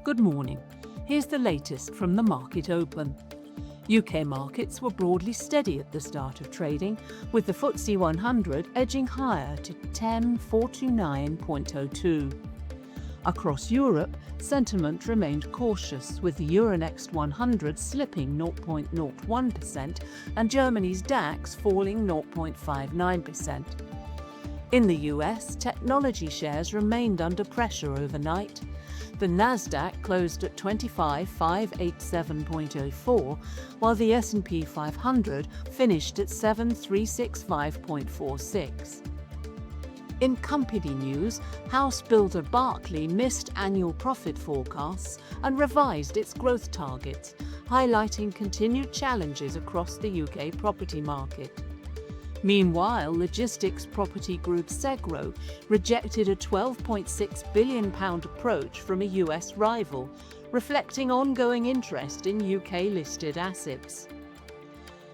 Good morning. Here's the latest from the market open. UK markets were broadly steady at the start of trading, with the FTSE 100 edging higher to 1049.02. Across Europe, sentiment remained cautious, with the Euronext 100 slipping 0.01% and Germany's DAX falling 0.59%. In the US, technology shares remained under pressure overnight. The Nasdaq closed at 25,587.04, while the S&P 500 finished at 7,365.46. In company news, house builder Berkeley missed annual profit forecasts and revised its growth targets, highlighting continued challenges across the UK property market. Meanwhile, logistics property group Segro rejected a £12.6 billion approach from a US rival, reflecting ongoing interest in UK-listed assets.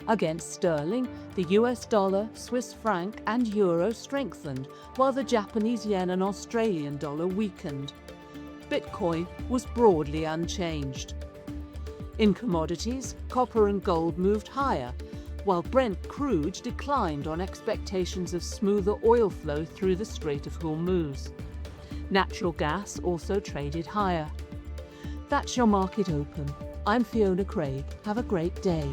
Against sterling, the US dollar, Swiss franc and euro strengthened, while the Japanese yen and Australian dollar weakened. Bitcoin was broadly unchanged. In commodities, copper and gold moved higher, while Brent crude declined on expectations of smoother oil flow through the Strait of Hormuz. Natural gas also traded higher. That's your market open. I'm Fiona Craig. Have a great day.